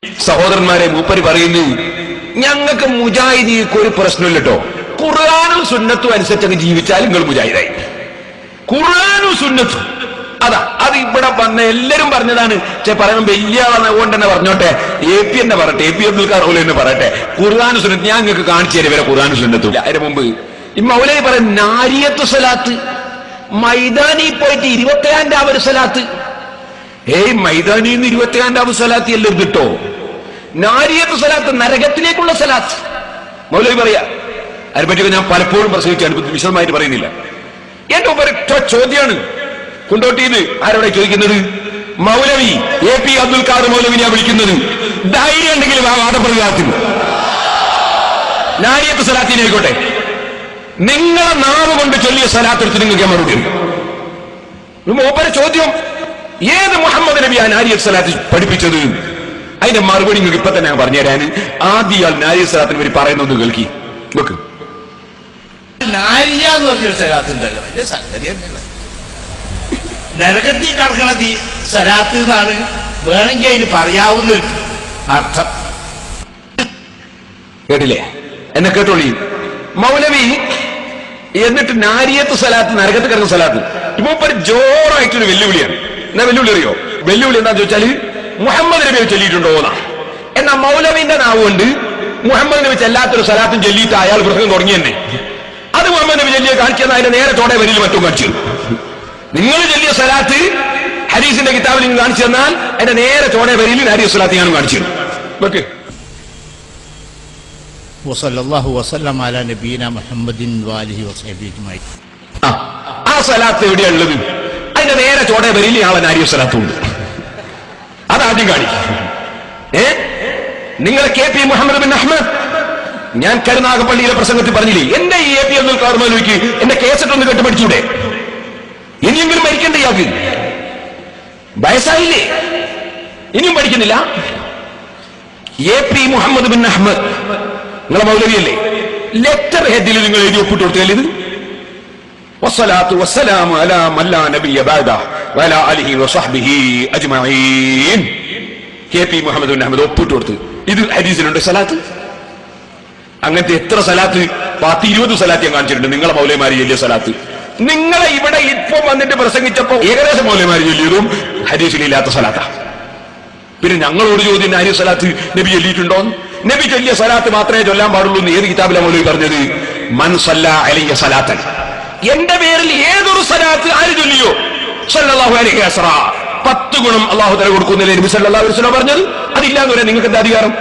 സഹോദരന്മാരെ, മൂപ്പര് പറയുന്നു, ഞങ്ങൾക്ക് മുജാഹിദീക്ക് ഒരു പ്രശ്നമില്ല കേട്ടോ. ഖുർആനും സുന്നത്തും അനുസരിച്ച് ജീവിച്ചാൽ നിങ്ങൾ മുജാഹിദായി. ഖുർആനും സുന്നത്തും അതാ, അത് ഇവിടെ വന്ന എല്ലാരും പറഞ്ഞതാണ്. പറയാൻ വലിയ കൊണ്ട് തന്നെ പറഞ്ഞോട്ടെ, AP തന്നെ പറയട്ടെ, AP അബ്ദുൽ ഖാദർ തന്നെ പറയട്ടെ, ഖുർആനും സുന്നത്ത് ഞാൻ നിങ്ങൾക്ക് കാണിച്ചു തരും വരെ ഖുർആനും സുന്നത്തും. അതിന് മുമ്പ് ഈ മൗലവി പറയും നാരിയത്ത് സലാത്ത്, മൈതാനി പോയിട്ട് 27 രാവ് സലാത്ത്. മൈതാനിന്ന് 27 രാവ് സലാത്ത് എല്ലാം കിട്ടോ. നാരിയത്ത് സലാത്ത് നരകത്തിലേക്കുള്ള സലാത്ത് മൗലവി പറയാ. അതിനെപ്പറ്റി ഞാൻ പലപ്പോഴും പ്രസംഗിച്ചാണ്, വിശദമായിട്ട് പറയുന്നില്ല. എന്റെ ഒരൊറ്റ ചോദ്യമാണ് കൊണ്ടോട്ടിയത്. ആരോടെ ചോദിക്കുന്നത്? മൗലവി AP അബ്ദുൽ ഖാദർ മൗലവിനെയാ വിളിക്കുന്നത്. ധൈര്യം ഉണ്ടെങ്കിലും ആ വാദപ്രതിവാദത്തിന് നാരിയത്ത് സലാത്തിനായിക്കോട്ടെ, നിങ്ങളെ നാവ് കൊണ്ട് ചൊല്ലിയ സലാത്തെടുത്ത് നിങ്ങൾക്ക് മറുപടി. മൂപ്പരെ ചോദ്യം, ഏത് മുഹമ്മദ് നബി ആ നാരിയത്ത് സലാത്ത് പഠിപ്പിച്ചത്? അതിന്റെ മറുപടി നിങ്ങൾക്ക് ഇപ്പൊ തന്നെ പറഞ്ഞുതരാൻ. ആദ്യം നാരിയത്ത് സലാത്തിന് വേണ്ടി പറയുന്നത് കേൾക്കി നോക്ക്. നാരിയ എന്ന് പറഞ്ഞൊരു സലാത്തുണ്ടല്ലോ, അതിന്റെ സംഗതി നരകത്തിൽ കടക്കണ സലാത്ത് എന്നാണ് വേണമെങ്കിൽ അതിന് പറയാവുന്ന അർത്ഥം. കേട്ടില്ലേ? എന്നെ കേട്ടോളി. മൗലവി എന്നിട്ട് നാരിയത്ത് സലാത്ത്, നരകത്ത് കിടക്കുന്ന സലാത്ത്, ഇപ്പൊ ഒരു ജോറായിട്ടൊരു വെല്ലുവിളിയാണ്. എന്നാ വെല്ലുവിളി അറിയോ? വെല്ലുവിളി എന്താന്ന് ചോദിച്ചാല് മുഹമ്മദ് നബി ചൊല്ലിയിട്ടുണ്ടോ എന്നാ. എന്നാ മൗലവിന്റെ നാവ് കൊണ്ട് മുഹമ്മദ് നബി ചെല്ലാത്തൊരു സലാത്തും ചൊല്ലിയിട്ട് അയാൾ പ്രസംഗം തുടങ്ങി തന്നെ. അത് മുഹമ്മദ് നബി ചൊല്ലിയെ കാണിക്കുന്ന അതിന്റെ നേരെ ചോടെ വരിയിൽ മറ്റും കാണിച്ചു. നിങ്ങൾ ചൊല്ലിയ സലാത്ത് ഹദീസിന്റെ കിതാബിൽ നിങ്ങൾ കാണിച്ചു തന്നാൽ അതിന്റെ നേരെ ചോടെ വരിയിൽ നാരിയത്ത് സലാത്ത് ഞാനും കാണിച്ചു. ഓക്കെ. വസല്ലല്ലാഹു വസല്ലം അലാ നബീന മുഹമ്മദിൻ വഅലിഹി വസഹ്ബിഹി അജ്മഈൻ. ആ സലാത്ത് എവിടെയാ ഉള്ളത്? അതിന്റെ നേരെ ചോടെ വരിയിൽ ആളെ നാരിയത്ത് സലാത്തും ഉണ്ട്. അതാദ്യം കാണിക്കും. നിങ്ങളെ KP മുഹമ്മദ് ബിൻ അഹ്മദ്, ഞാൻ കരുനാഗപ്പള്ളിയിലെ പ്രസംഗത്തിൽ പറഞ്ഞില്ലേ, എന്റെ ഈ AP അബ്ദുൽ ഖാദർ മൗലവിക്ക് എന്റെ കേസറ്റ് ഒന്ന് കേട്ട് പഠിച്ചൂടെ? ഇനിയെങ്കിലും മരിക്കണ്ട ഇയാൾക്ക്. വയസ്സായില്ലേ, ഇനിയും പഠിക്കുന്നില്ല. AP മുഹമ്മദ് ബിൻ അഹ്മദ് നിങ്ങളെ മൗലവിയല്ലേ? ലെറ്റർ ഹെഡിൽ നിങ്ങൾ എഴുതി ഒപ്പിട്ട് കൊടുത്താൽ ഇത് വസ്സലാത്തു വസ്സലാമു അലാ മല്ലാ നബിയ്യ ബഅദഹു വഅലാ ആലിഹി വസഹ്ബിഹി അജ്മഈൻ. KP മുഹമ്മദ് ബിൻ അഹ്മദ് ഒപ്പിട്ട് കൊടുത്ത് ഇത് ഹദീസിലുണ്ട് സലാത്ത്. അങ്ങനത്തെ എത്ര സലാത്ത്, 10-20 സലാത്ത് ഞാൻ കാണിച്ചിട്ടുണ്ട്. നിങ്ങളെ മൗലവിമാര് ചൊല്ലിയ സലാത്ത്. നിങ്ങളെ ഇവിടെ ഇപ്പൊ വന്നിട്ട് പ്രസംഗിച്ചപ്പോ ഏകദേശം മൗലവിമാര് ചൊല്ലിയതും ഹദീസിലില്ലാത്ത സലാത്താ. പിന്നെ ഞങ്ങളോട് ചോദ്യം, നാരിയത്ത് സലാത്ത് നബി ചൊല്ലിയിട്ടുണ്ടോ? നബി ചൊല്ലിയ സലാത്ത് മാത്രമേ ചൊല്ലാൻ പാടുള്ളൂ എന്ന് ഏത് കിതാബിലെ മൗലവി പറഞ്ഞത്? മൻ സല്ലാ അലയ്യ സലാത്തൻ, എന്റെ പേരിൽ ഏതൊരു സലാത്ത് ആര് ചൊല്ലിയോ സല്ലല്ലാഹു അലൈഹി വസല്ലം 10 ഗുണം അല്ലാഹു തആല കൊടുക്കുന്നില്ലേ നബി സല്ലല്ലാഹു അലൈഹി വസല്ലം പറഞ്ഞത്? അതില്ലാന്ന് പറയാൻ നിങ്ങൾക്ക് എന്താ അധികാരം?